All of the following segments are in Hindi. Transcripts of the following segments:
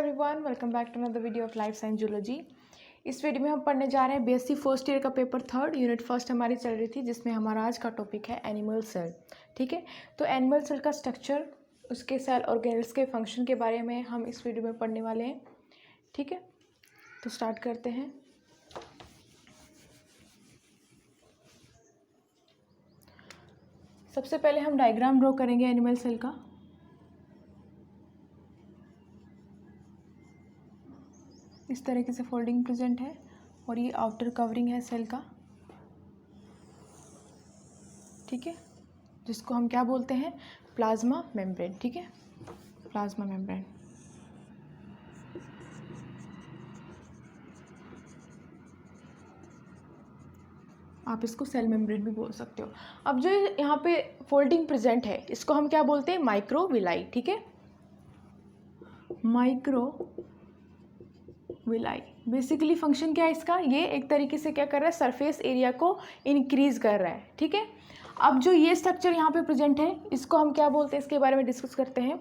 Everyone, welcome back to another video of life science zoology. इस वीडियो में हम पढ़ने जा रहे हैं बीएससी फर्स्ट ईयर का पेपर 3 यूनिट फर्स्ट हमारी चल रही थी, जिसमें हमारा आज का टॉपिक है एनिमल सेल। ठीक है, तो एनिमल सेल का स्ट्रक्चर, उसके सेल ऑर्गेनल्स के फंक्शन के बारे में हम इस वीडियो में पढ़ने वाले हैं। ठीक है, तो स्टार्ट करते हैं। सबसे पहले हम डायग्राम ड्रॉ करेंगे एनिमल सेल का। इस तरीके से फोल्डिंग प्रेजेंट है और ये आउटर कवरिंग है सेल का। ठीक है, जिसको हम क्या बोलते हैं, प्लाज्मा मेम्ब्रेन। ठीक है, प्लाज्मा मेम्ब्रेन। आप इसको सेल मेम्ब्रेन भी बोल सकते हो। अब जो यहाँ पे फोल्डिंग प्रेजेंट है, इसको हम क्या बोलते हैं, माइक्रोविलाई। ठीक है, माइक्रोविलाई। बेसिकली फंक्शन क्या है इसका, ये एक तरीके से क्या कर रहा है, सरफेस एरिया को इंक्रीज कर रहा है। ठीक है, अब जो ये स्ट्रक्चर यहाँ पे प्रेजेंट है, इसको हम क्या बोलते हैं, इसके बारे में डिस्कस करते हैं।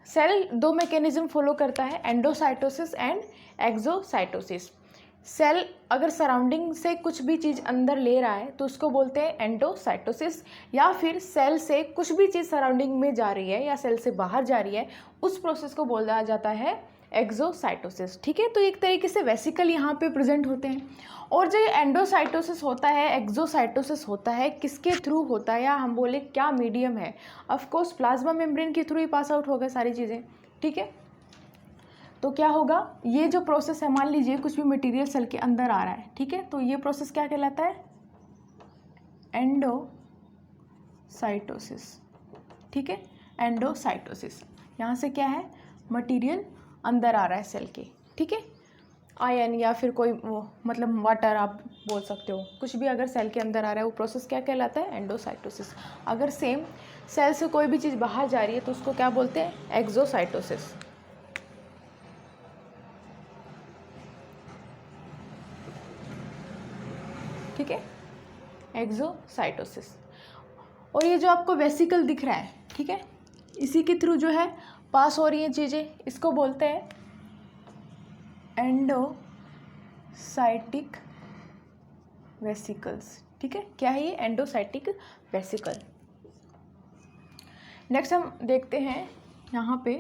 सेल दो मैकेनिज्म फॉलो करता है, एंडोसाइटोसिस एंड एक्सोसाइटोसिस। सेल अगर सराउंडिंग से कुछ भी चीज़ अंदर ले रहा है तो उसको बोलते हैं एंडोसाइटोसिस, या फिर सेल से कुछ भी चीज़ सराउंडिंग में जा रही है या सेल से बाहर जा रही है, उस प्रोसेस को बोला जाता है एक्सोसाइटोसिस। ठीक है, तो एक तरीके से वेसिकल यहाँ पे प्रेजेंट होते हैं। और जो एंडोसाइटोसिस होता है, एक्सोसाइटोसिस होता है, किसके थ्रू होता है, या हम बोले क्या मीडियम है, ऑफ कोर्स प्लाज्मा मेम्ब्रेन के थ्रू ही पास आउट होगा सारी चीज़ें। ठीक है, तो क्या होगा, ये जो प्रोसेस है, मान लीजिए कुछ भी मटेरियल सेल के अंदर आ रहा है। ठीक है, तो ये प्रोसेस क्या कहलाता है, एंडोसाइटोसिस। ठीक है, एंडोसाइटोसिस। यहाँ से क्या है, मटेरियल अंदर आ रहा है सेल के। ठीक है, आयन या फिर कोई वो मतलब वाटर आप बोल सकते हो, कुछ भी अगर सेल के अंदर आ रहा है, वो प्रोसेस क्या कहलाता है, एंडोसाइटोसिस। अगर सेम सेल से कोई भी चीज़ बाहर जा रही है तो उसको क्या बोलते हैं, एक्सोसाइटोसिस। ठीक है, एक्सोसाइटोसिस। और ये जो आपको वेसिकल दिख रहा है, ठीक है, इसी के थ्रू जो है पास हो रही हैं चीज़ें, इसको बोलते हैं एंडोसाइटिक वेसिकल्स। ठीक है, क्या है ये, एंडोसाइटिक वेसिकल। नेक्स्ट हम देखते हैं, यहाँ पे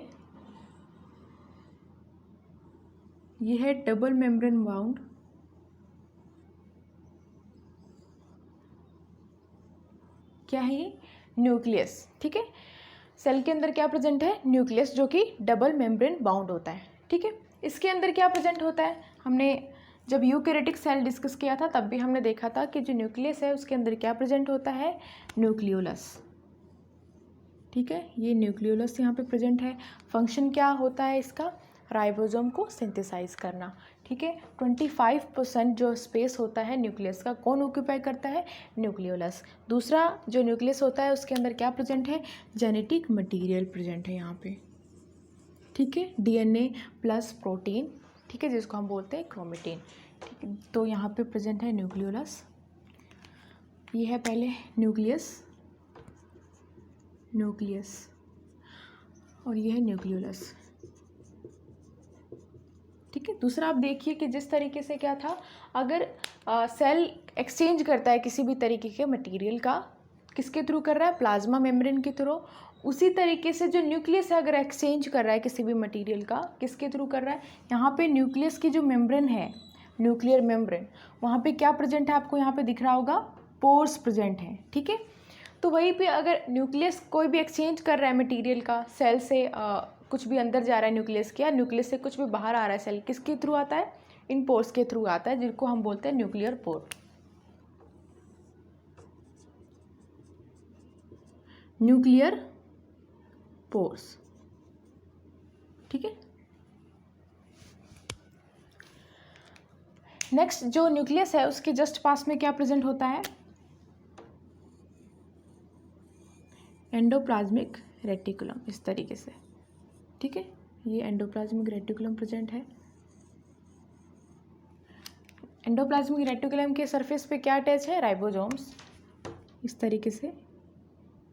ये है डबल मेम्ब्रेन बाउंड क्या है ये, न्यूक्लियस। ठीक है, सेल के अंदर क्या प्रेजेंट है, न्यूक्लियस, जो कि डबल मेम्ब्रेन बाउंड होता है। ठीक है, इसके अंदर क्या प्रेजेंट होता है, हमने जब यूकैरियोटिक सेल डिस्कस किया था तब भी हमने देखा था कि जो न्यूक्लियस है उसके अंदर क्या प्रेजेंट होता है, न्यूक्लियोलस। ठीक है, ये न्यूक्लियोलस यहाँ पे प्रेजेंट है। फंक्शन क्या होता है इसका, राइबोसोम को सिंथेसाइज करना। ठीक है, 25% जो स्पेस होता है न्यूक्लियस का, कौन ऑक्यूपाई करता है, न्यूक्लियोलस। दूसरा जो न्यूक्लियस होता है उसके अंदर क्या प्रेजेंट है, जेनेटिक मटेरियल प्रेजेंट है यहाँ पे। ठीक है, डीएनए प्लस प्रोटीन। ठीक है, जिसको हम बोलते हैं क्रोमेटिन। ठीक है, तो यहाँ पे प्रेजेंट है न्यूक्लियोलस। ये है पहले न्यूक्लियस और ये है न्यूक्लियोलस। ठीक है, दूसरा आप देखिए कि जिस तरीके से क्या था, अगर सेल एक्सचेंज करता है किसी भी तरीके के मटेरियल का, किसके थ्रू कर रहा है, प्लाज्मा मेम्ब्रेन के थ्रू, उसी तरीके से जो न्यूक्लियस है अगर एक्सचेंज कर रहा है किसी भी मटेरियल का, किसके थ्रू कर रहा है, यहाँ पे न्यूक्लियस की जो मेम्ब्रेन है, न्यूक्लियर मेम्ब्रेन, वहाँ पे क्या प्रेजेंट है, आपको यहाँ पे दिख रहा होगा, पोर्स प्रेजेंट है। ठीक है, तो वहीं पे अगर न्यूक्लियस कोई भी एक्सचेंज कर रहा है मटेरियल का, सेल से कुछ भी अंदर जा रहा है न्यूक्लियस के, या न्यूक्लियस से कुछ भी बाहर आ रहा है सेल, किसके थ्रू आता है, इन पोर्स के थ्रू आता है, जिनको हम बोलते हैं न्यूक्लियर पोर। Nuclear pores. ठीक है, नेक्स्ट जो न्यूक्लियस है उसके जस्ट पास में क्या प्रेजेंट होता है, एंडोप्लाज्मिक रेटिकुलम, इस तरीके से। ठीक है, ये एंडोप्लाज्मिक रेटिकुलम प्रेजेंट है। एंडोप्लाज्मिक रेटिकुलम के सरफेस पे क्या अटैच है, राइबोसोम्स। इस तरीके से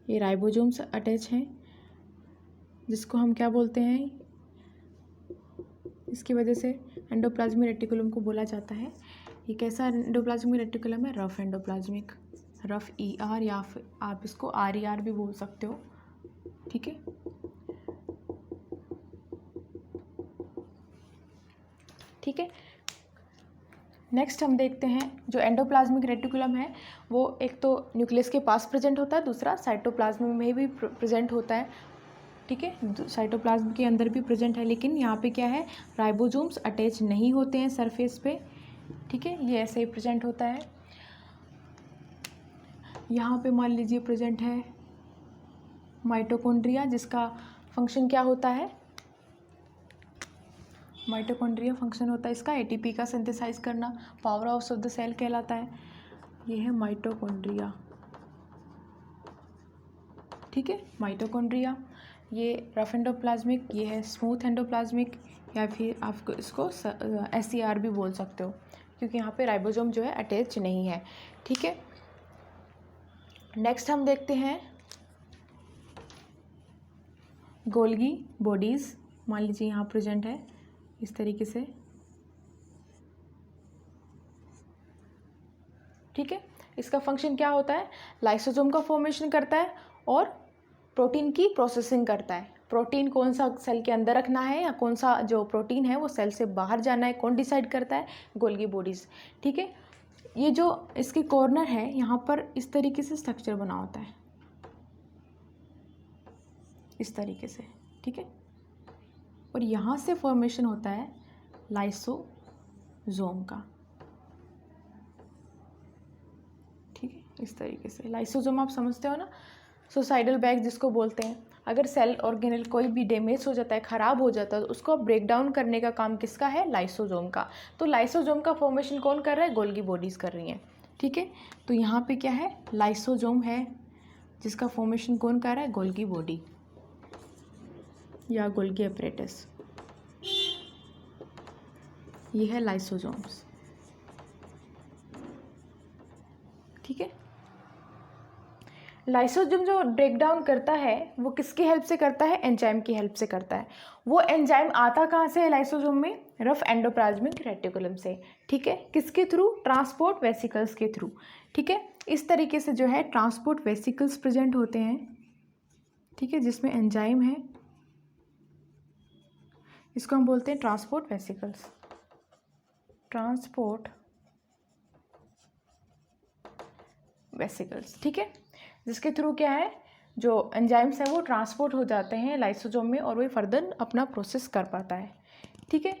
ये राइबोसोम्स अटैच हैं, जिसको हम क्या बोलते हैं, इसकी वजह से एंडोप्लाज्मिक रेटिकुलम को बोला जाता है। ये कैसा एंडोप्लाज्मिक रेटिकुलम है? रफ एंडोप्लाज्मिक, रफ ER, या फिर आप इसको RER भी बोल सकते हो, ठीक है। ठीक है, नेक्स्ट हम देखते हैं जो एंडोप्लाज्मिक रेटिकुलम है वो एक तो न्यूक्लियस के पास प्रेजेंट होता है, दूसरा साइटोप्लाज्म में भी प्रेजेंट होता है, ठीक है। साइटोप्लाज्म के अंदर भी प्रेजेंट है, लेकिन यहाँ पे क्या है, राइबोसोम्स अटैच नहीं होते हैं सरफेस पे, ठीक है, ये ऐसे ही प्रेजेंट होता है। यहाँ पे मान लीजिए प्रेजेंट है माइटोकॉन्ड्रिया, जिसका फंक्शन क्या होता है, माइटोकॉन्ड्रिया फंक्शन होता है इसका ATP का सिंथेसाइज करना, powerhouse of the cell कहलाता है। ये है माइटोकॉन्ड्रिया, ठीक है, माइटोकॉन्ड्रिया। ये रफ एंडोप्लाज्मिक, ये है स्मूथ एंडोप्लाज्मिक, या फिर आप इसको SER भी बोल सकते हो, क्योंकि यहाँ पे राइबोसोम जो है अटैच नहीं है, ठीक है। नेक्स्ट हम देखते हैं गोल्गी बॉडीज़, मान लीजिए यहाँ प्रेजेंट है इस तरीके से, ठीक है। इसका फंक्शन क्या होता है, लाइसोसोम का फॉर्मेशन करता है और प्रोटीन की प्रोसेसिंग करता है। प्रोटीन कौन सा सेल के अंदर रखना है या कौन सा जो प्रोटीन है वो सेल से बाहर जाना है, कौन डिसाइड करता है, गोल्गी बॉडीज़, ठीक है। ये जो इसके कॉर्नर है यहाँ पर इस तरीके से स्ट्रक्चर बना होता है, इस तरीके से, ठीक है, और यहाँ से फॉर्मेशन होता है लाइसोसोम का, ठीक है, इस तरीके से। लाइसोसोम आप समझते हो ना, सुसाइडल बैग जिसको बोलते हैं। अगर सेल ऑर्गेनेल कोई भी डैमेज हो जाता है, ख़राब हो जाता है, तो उसको ब्रेक डाउन करने का काम किसका है, लाइसोसोम का। तो लाइसोसोम का फॉर्मेशन कौन कर रहा है, गोल्गी बॉडीज़ कर रही हैं, ठीक है। तो यहाँ पे क्या है, लाइसोसोम है जिसका फॉर्मेशन कौन कर रहा है, गोल्गी बॉडी या गोल्गी एपरेटस, ये है लाइसोसोम्स, ठीक है। लाइसोसोम जो ब्रेक डाउन करता है वो किसकी हेल्प से करता है, एंजाइम की हेल्प से करता है। वो एंजाइम आता कहाँ से है लाइसोसोम में, रफ एंडोप्लाज्मिक रेटिकुलम से, ठीक है। किसके थ्रू, ट्रांसपोर्ट वेसिकल्स के थ्रू, ठीक है। इस तरीके से जो है ट्रांसपोर्ट वेसिकल्स प्रेजेंट होते हैं, ठीक है, जिसमें एंजाइम है, इसको हम बोलते हैं ट्रांसपोर्ट वेसिकल्स, ट्रांसपोर्ट वेसिकल्स, ठीक है, जिसके थ्रू क्या है, जो एंजाइम्स हैं वो ट्रांसपोर्ट हो जाते हैं लाइसोसोम में और वो फर्दर अपना प्रोसेस कर पाता है, ठीक है।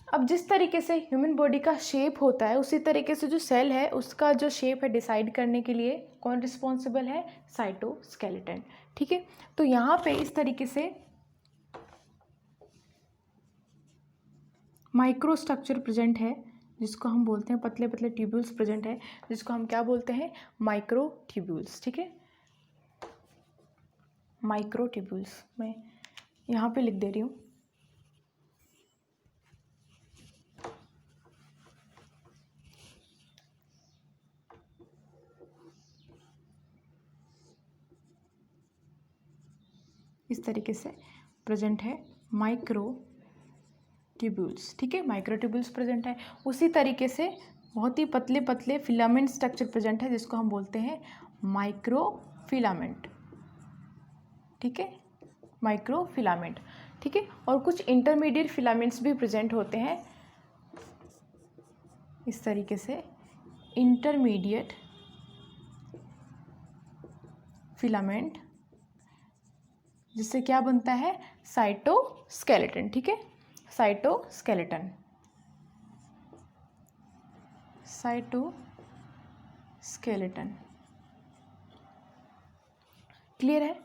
अब जिस तरीके से ह्यूमन बॉडी का शेप होता है उसी तरीके से जो सेल है उसका जो शेप है डिसाइड करने के लिए कौन रिस्पॉन्सिबल है, साइटोस्केलेटन, ठीक है। तो यहाँ पे इस तरीके से माइक्रो स्ट्रक्चर प्रेजेंट है जिसको हम बोलते हैं, पतले पतले ट्यूब्यूल्स प्रेजेंट है जिसको हम क्या बोलते हैं, माइक्रो ट्यूब्यूल्स, ठीक है, माइक्रो ट्यूब्यूल्स। मैं यहाँ पे लिख दे रही हूँ, इस तरीके से प्रेजेंट है माइक्रो ट्यूब्यूल्स, ठीक है, माइक्रो ट्यूब्यूल्स प्रेजेंट है। उसी तरीके से बहुत ही पतले पतले फिलामेंट स्ट्रक्चर प्रेजेंट है जिसको हम बोलते हैं माइक्रो फिलामेंट, ठीक है, माइक्रो फिलामेंट, ठीक है। और कुछ इंटरमीडिएट फिलामेंट्स भी प्रेजेंट होते हैं इस तरीके से, इंटरमीडिएट फिलामेंट, जिससे क्या बनता है, साइटोस्केलेटन, ठीक है, साइटोस्केलेटन, साइटोस्केलेटन, क्लियर है।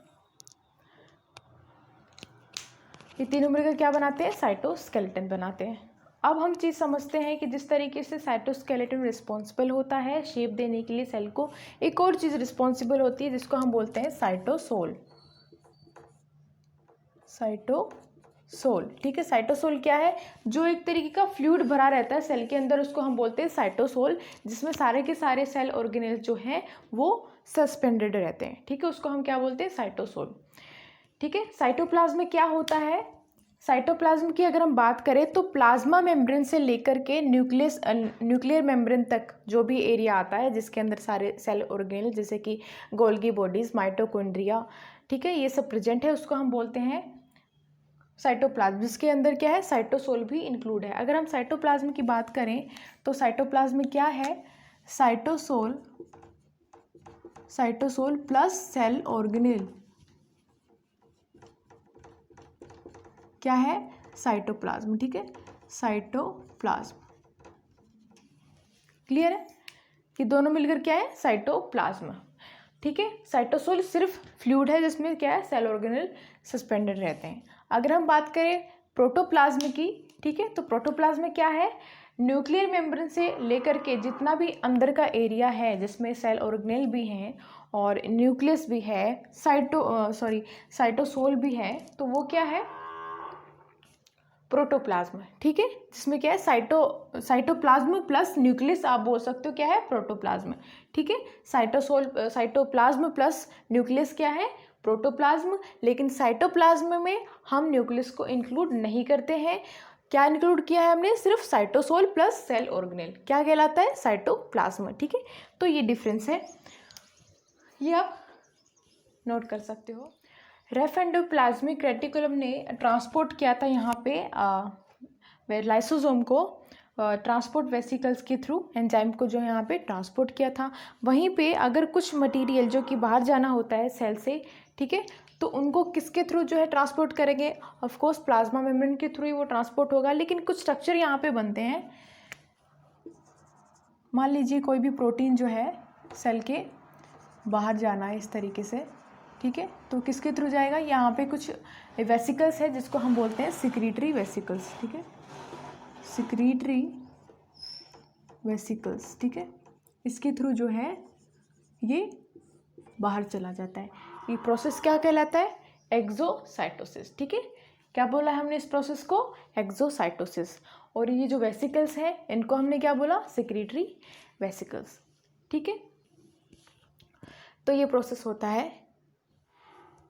ये तीनों मिलकर क्या बनाते हैं, साइटोस्केलेटन बनाते हैं। अब हम चीज़ समझते हैं कि जिस तरीके से साइटोस्केलेटन रिस्पॉन्सिबल होता है शेप देने के लिए सेल को, एक और चीज़ रिस्पॉन्सिबल होती है जिसको हम बोलते हैं साइटोसोल, साइटोसोल, ठीक है। साइटोसोल क्या है, जो एक तरीके का फ्लूइड भरा रहता है सेल के अंदर, उसको हम बोलते हैं साइटोसोल, जिसमें सारे के सारे सेल ऑर्गेनेल्स जो हैं वो सस्पेंडेड रहते हैं, ठीक है, उसको हम क्या बोलते हैं, साइटोसोल, ठीक है। साइटोप्लाज्म में क्या होता है, साइटोप्लाज्म की अगर हम बात करें तो प्लाज्मा मेम्ब्रेन से लेकर के न्यूक्लियर मेम्ब्रेन तक जो भी एरिया आता है जिसके अंदर सारे सेल ऑर्गेनेल जैसे कि गोल्गी बॉडीज, माइटोकॉन्ड्रिया, ठीक है, ये सब प्रेजेंट है, उसको हम बोलते हैं साइटोप्लाज्म, जिसके अंदर क्या है, साइटोसोल भी इंक्लूड है। अगर हम साइटोप्लाज्म की बात करें तो साइटोप्लाज्म क्या है, साइटोसोल प्लस सेल ऑर्गेनेल क्या है, साइटोप्लाज्म, ठीक है, साइटोप्लाज्म। क्लियर है, ये दोनों मिलकर क्या है, साइटोप्लाज्म, ठीक है। साइटोसोल सिर्फ फ्लूइड है जिसमें क्या है, सेल ऑर्गेनेल सस्पेंडेड रहते हैं। अगर हम बात करें प्रोटोप्लाज्म की, ठीक है, तो प्रोटोप्लाज्म में क्या है, न्यूक्लियर मेम्ब्रेन से लेकर के जितना भी अंदर का एरिया है जिसमें सेल ऑर्गेनेल भी हैं और न्यूक्लियस भी है, साइटोसोल भी है, तो वो क्या है, प्रोटोप्लाज्म, ठीक है, जिसमें क्या है, साइटोप्लाज्म प्लस न्यूक्लियस आप बोल सकते हो क्या है, प्रोटोप्लाज्म, ठीक है। साइटोप्लाज्म प्लस न्यूक्लियस क्या है, प्रोटोप्लाज्म। लेकिन साइटोप्लाज्म में हम न्यूक्लियस को इंक्लूड नहीं करते हैं, क्या इंक्लूड किया है हमने, सिर्फ साइटोसोल प्लस सेल ऑर्गेनेल, क्या कहलाता है, साइटोप्लाज्म, ठीक है। तो ये डिफरेंस है, ये आप नोट कर सकते हो। रेफ एंडोप्लाज्मिक रेटिकुलम ने ट्रांसपोर्ट किया था यहाँ पे लाइसोसोम को ट्रांसपोर्ट वेसिकल्स के थ्रू एंजाइम को जो यहाँ पे ट्रांसपोर्ट किया था। वहीं पे अगर कुछ मटेरियल जो कि बाहर जाना होता है सेल से, ठीक है, तो उनको किसके थ्रू जो है ट्रांसपोर्ट करेंगे, ऑफ कोर्स प्लाज्मा मेम्ब्रेन के थ्रू ही वो ट्रांसपोर्ट होगा। लेकिन कुछ स्ट्रक्चर यहाँ पे बनते हैं, मान लीजिए कोई भी प्रोटीन जो है सेल के बाहर जाना है इस तरीके से, ठीक है, तो किसके थ्रू जाएगा, यहाँ पे कुछ वेसिकल्स है जिसको हम बोलते हैं सिक्रीटरी वेसिकल्स, ठीक है, सिक्रीटरी वेसिकल्स, ठीक है, इसके थ्रू जो है ये बाहर चला जाता है। ये प्रोसेस क्या कहलाता है, एक्सोसाइटोसिस, ठीक है, क्या बोला है हमने इस प्रोसेस को, एक्सोसाइटोसिस। और ये जो वेसिकल्स हैं इनको हमने क्या बोला, सिक्रीटरी वेसिकल्स, ठीक है। तो ये प्रोसेस होता है।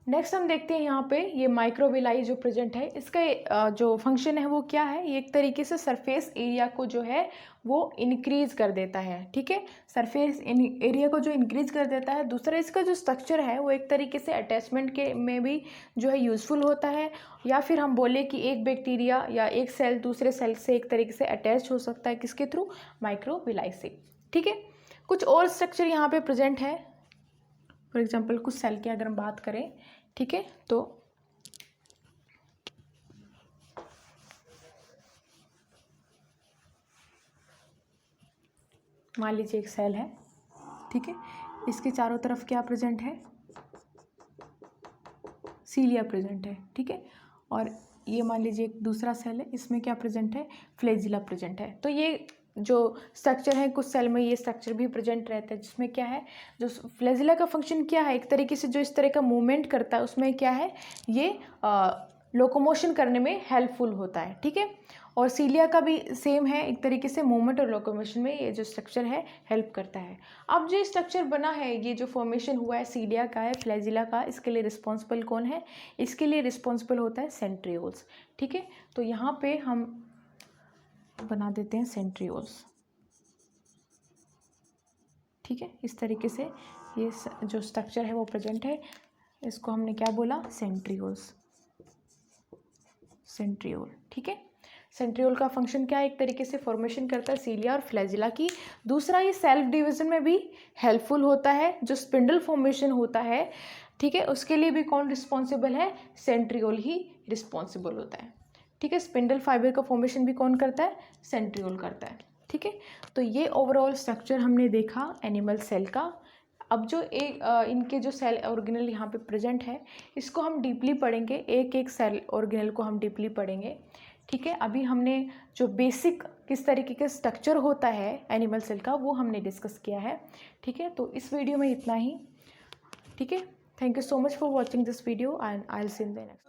नेक्स्ट हम देखते हैं यहाँ पे ये माइक्रोविलाई जो प्रेजेंट है, इसका जो फंक्शन है वो क्या है, ये एक तरीके से सरफेस एरिया को जो है वो इंक्रीज कर देता है, ठीक है, सरफेस एरिया को जो इंक्रीज कर देता है। दूसरा इसका जो स्ट्रक्चर है वो एक तरीके से अटैचमेंट के में भी जो है यूज़फुल होता है, या फिर हम बोले कि एक बैक्टीरिया या एक सेल दूसरे सेल से एक तरीके से अटैच हो सकता है, किसके थ्रू, माइक्रोविलाई से, ठीक है। कुछ और स्ट्रक्चर यहाँ पे प्रेजेंट है, फॉर एग्जाम्पल कुछ सेल की अगर हम बात करें, ठीक है, तो मान लीजिए एक सेल है, ठीक है, इसके चारों तरफ क्या प्रेजेंट है, सीलिया प्रेजेंट है, ठीक है, और ये मान लीजिए एक दूसरा सेल है, इसमें क्या प्रेजेंट है, फ्लैजिला प्रेजेंट है। तो ये जो स्ट्रक्चर है कुछ सेल में ये स्ट्रक्चर भी प्रेजेंट रहता है, जिसमें क्या है, जो फ्लैजिला का फंक्शन क्या है, एक तरीके से जो इस तरह का मूवमेंट करता है उसमें क्या है, ये लोकोमोशन करने में हेल्पफुल होता है, ठीक है। और सीलिया का भी सेम है, एक तरीके से मूवमेंट और लोकोमोशन में ये जो स्ट्रक्चर है हेल्प करता है। अब जो स्ट्रक्चर बना है, ये जो फॉर्मेशन हुआ है सीलिया का है, फ्लैजिला का, इसके लिए रिस्पॉन्सिबल कौन है, इसके लिए रिस्पॉन्सिबल होता है सेंट्रियोल्स, ठीक है। तो यहाँ पे हम बना देते हैं सेंट्रियोल्स, ठीक है, इस तरीके से ये जो स्ट्रक्चर है वो प्रेजेंट है, इसको हमने क्या बोला, सेंट्रियोल्स, सेंट्रियोल, ठीक है। सेंट्रियोल का फंक्शन क्या है, एक तरीके से फॉर्मेशन करता है सीलिया और फ्लैजिला की। दूसरा ये सेल्फ डिवीजन में भी हेल्पफुल होता है, जो स्पिंडल फॉर्मेशन होता है, ठीक है, उसके लिए भी कौन रिस्पॉन्सिबल है, सेंट्रियोल ही रिस्पॉन्सिबल होता है, ठीक है। स्पिंडल फाइबर का फॉर्मेशन भी कौन करता है, सेंट्रियोल करता है, ठीक है। तो ये ओवरऑल स्ट्रक्चर हमने देखा एनिमल सेल का। अब जो इनके जो सेल ऑर्गेनेल यहाँ पे प्रेजेंट है, इसको हम डीपली पढ़ेंगे, एक एक सेल ऑर्गेनेल को हम डीपली पढ़ेंगे, ठीक है। अभी हमने जो बेसिक किस तरीके का स्ट्रक्चर होता है एनिमल सेल का वो हमने डिस्कस किया है, ठीक है। तो इस वीडियो में इतना ही, ठीक है। Thank you so much for watching this video and I will see in the next.